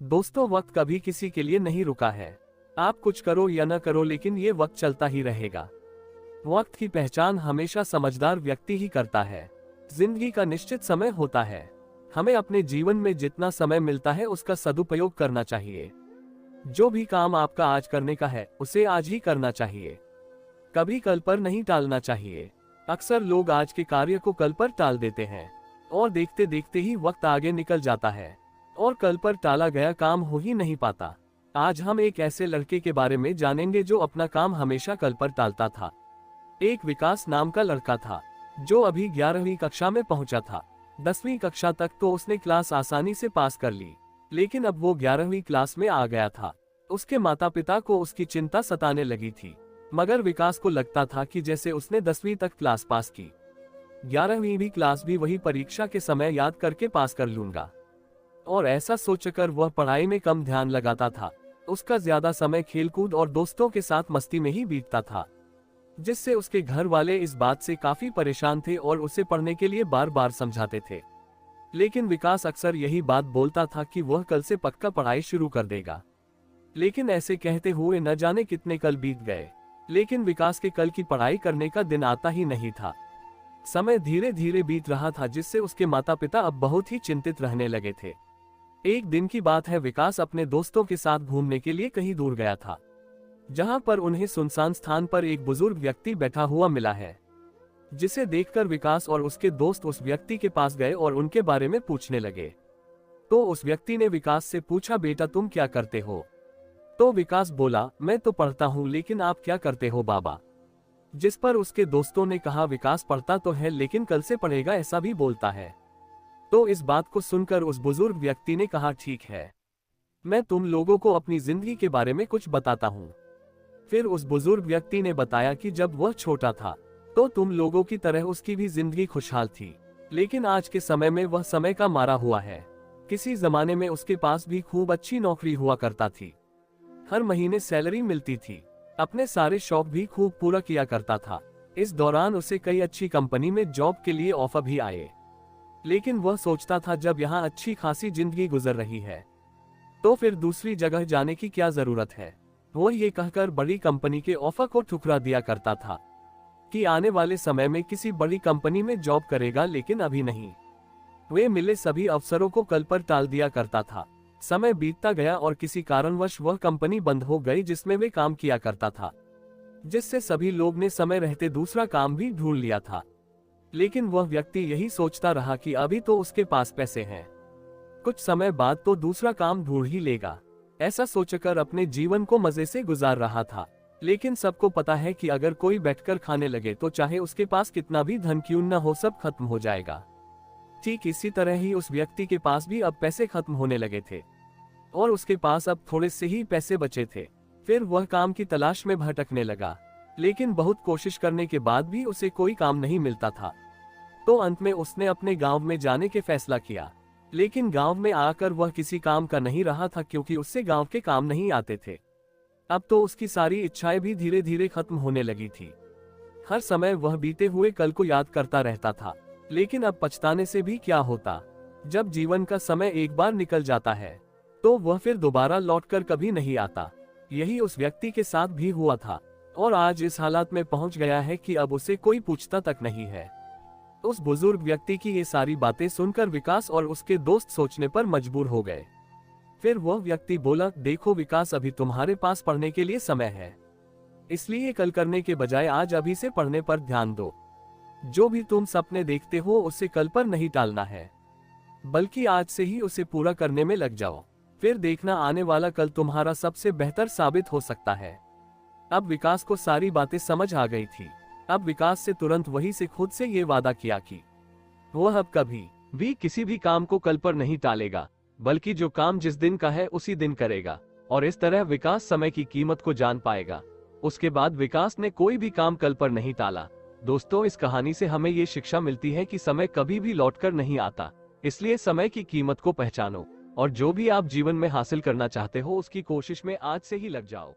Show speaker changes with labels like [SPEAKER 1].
[SPEAKER 1] दोस्तों, वक्त कभी किसी के लिए नहीं रुका है। आप कुछ करो या न करो, लेकिन ये वक्त चलता ही रहेगा। वक्त की पहचान हमेशा समझदार व्यक्ति ही करता है। जिंदगी का निश्चित समय होता है। हमें अपने जीवन में जितना समय मिलता है उसका सदुपयोग करना चाहिए। जो भी काम आपका आज करने का है उसे आज ही करना चाहिए, कभी कल पर नहीं टालना चाहिए। अक्सर लोग आज के कार्य को कल पर टाल देते हैं और देखते देखते ही वक्त आगे निकल जाता है और कल पर टाला गया काम हो ही नहीं पाता। आज हम एक ऐसे लड़के के बारे में जानेंगे जो अपना काम हमेशा कल पर टालता था। एक विकास नाम का लड़का था जो अभी 11वीं कक्षा में पहुंचा था। 10वीं कक्षा तक तो उसने क्लास आसानी से पास कर ली, लेकिन अब वो 11वीं क्लास में आ गया था। उसके माता पिता को उसकी चिंता सताने लगी थी, मगर विकास को लगता था कि जैसे उसने 10वीं तक क्लास पास की, 11वीं भी क्लास भी वही परीक्षा के समय याद करके पास कर लूंगा। और ऐसा सोचकर वह पढ़ाई में कम ध्यान लगाता था। उसका ज्यादा समय खेलकूद और दोस्तों के साथ मस्ती में ही बीतता था, जिससे उसके घर वाले इस बात से काफी परेशान थे और उसे पढ़ने के लिए बार बार समझाते थे। लेकिन विकास अक्सर यही बात बोलता था कि वह कल से पक्का पढ़ाई शुरू कर देगा। लेकिन ऐसे कहते हुए न जाने कितने कल बीत गए, लेकिन विकास के कल की पढ़ाई करने का दिन आता ही नहीं था। समय धीरे धीरे बीत रहा था, जिससे उसके माता पिता अब बहुत ही चिंतित रहने लगे थे। एक दिन की बात है, विकास अपने दोस्तों के साथ घूमने के लिए कहीं दूर गया था, जहां पर उन्हें सुनसान स्थान पर एक बुजुर्ग व्यक्ति बैठा हुआ मिला है, जिसे देखकर विकास और उसके दोस्त उस व्यक्ति के पास गए और उनके बारे में पूछने लगे। तो उस व्यक्ति ने विकास से पूछा, बेटा तुम क्या करते हो? तो विकास बोला, मैं तो पढ़ता हूँ, लेकिन आप क्या करते हो बाबा? जिस पर उसके दोस्तों ने कहा, विकास पढ़ता तो है लेकिन कल से पढ़ेगा ऐसा भी बोलता है। तो इस बात को सुनकर उस बुजुर्ग व्यक्ति ने कहा, ठीक है, मैं तुम लोगों को अपनी जिंदगी के बारे में कुछ बताता हूँ। फिर उस बुजुर्ग व्यक्ति ने बताया कि जब वह छोटा था तो तुम लोगों की तरह उसकी भी जिंदगी खुशहाल थी, लेकिन आज के समय में वह समय का मारा हुआ है। किसी जमाने में उसके पास भी खूब अच्छी नौकरी हुआ करता थी, हर महीने सैलरी मिलती थी, अपने सारे शौक भी खूब पूरा किया करता था। इस दौरान उसे कई अच्छी कंपनी में जॉब के लिए ऑफर भी आए, लेकिन वह सोचता था जब यहाँ अच्छी खासी जिंदगी गुजर रही है तो फिर दूसरी जगह जाने की क्या जरूरत है। वह ये कहकर बड़ी कंपनी के ऑफर को ठुकरा दिया करता था कि आने वाले समय में किसी बड़ी कंपनी में जॉब करेगा, लेकिन अभी नहीं। वे मिले सभी अवसरों को कल पर टाल दिया करता था। समय बीतता गया और किसी कारणवश वह कंपनी बंद हो गई जिसमें वे काम किया करता था, जिससे सभी लोग ने समय रहते दूसरा काम भी ढूंढ लिया था। लेकिन वह व्यक्ति यही सोचता रहा कि अभी तो उसके पास पैसे हैं, कुछ समय बाद तो दूसरा काम ढूंढ ही लेगा। ऐसा सोचकर अपने जीवन को मजे से गुजार रहा था। लेकिन सबको पता है कि अगर कोई बैठकर खाने लगे तो चाहे उसके पास कितना भी धन क्यों न हो, सब खत्म हो जाएगा। ठीक इसी तरह ही उस व्यक्ति के पास भी अब पैसे खत्म होने लगे थे और उसके पास अब थोड़े से ही पैसे बचे थे। फिर वह काम की तलाश में भटकने लगा, लेकिन बहुत कोशिश करने के बाद भी उसे कोई काम नहीं मिलता था। तो अंत में उसने अपने गांव में जाने के फैसला किया, लेकिन गांव में आकर वह किसी काम का नहीं रहा था, क्योंकि उससे गांव के काम नहीं आते थे। अब तो उसकी सारी इच्छाएं भी धीरे धीरे खत्म होने लगी थी। हर समय वह बीते हुए कल को याद करता रहता था, लेकिन अब पछताने से भी क्या होता। जब जीवन का समय एक बार निकल जाता है तो वह फिर दोबारा लौटकर कभी नहीं आता। यही उस व्यक्ति के साथ भी हुआ था और आज इस हालात में पहुंच गया है कि अब उसे कोई पूछता तक नहीं है। उस बुजुर्ग व्यक्ति की ये सारी बातें सुनकर विकास और उसके दोस्त सोचने पर मजबूर हो गए। फिर वह व्यक्ति बोला, देखो विकास, अभी तुम्हारे पास पढ़ने के लिए समय है, इसलिए कल करने के बजाय आज अभी से पढ़ने पर ध्यान दो। जो भी तुम सपने देखते हो उसे कल पर नहीं टालना है, बल्कि आज से ही उसे पूरा करने में लग जाओ। फिर देखना आने वाला कल तुम्हारा सबसे बेहतर साबित हो सकता है। अब विकास को सारी बातें समझ आ गई थी। अब विकास से तुरंत वही से खुद से ये वादा किया कि वह अब कभी भी किसी भी काम को कल पर नहीं टालेगा, बल्कि जो काम जिस दिन का है उसी दिन करेगा। और इस तरह विकास समय की कीमत को जान पाएगा। उसके बाद विकास ने कोई भी काम कल पर नहीं टाला। दोस्तों, इस कहानी से हमें ये शिक्षा मिलती है कि समय कभी भी लौटकर नहीं आता, इसलिए समय की कीमत को पहचानो और जो भी आप जीवन में हासिल करना चाहते हो उसकी कोशिश में आज से ही लग जाओ।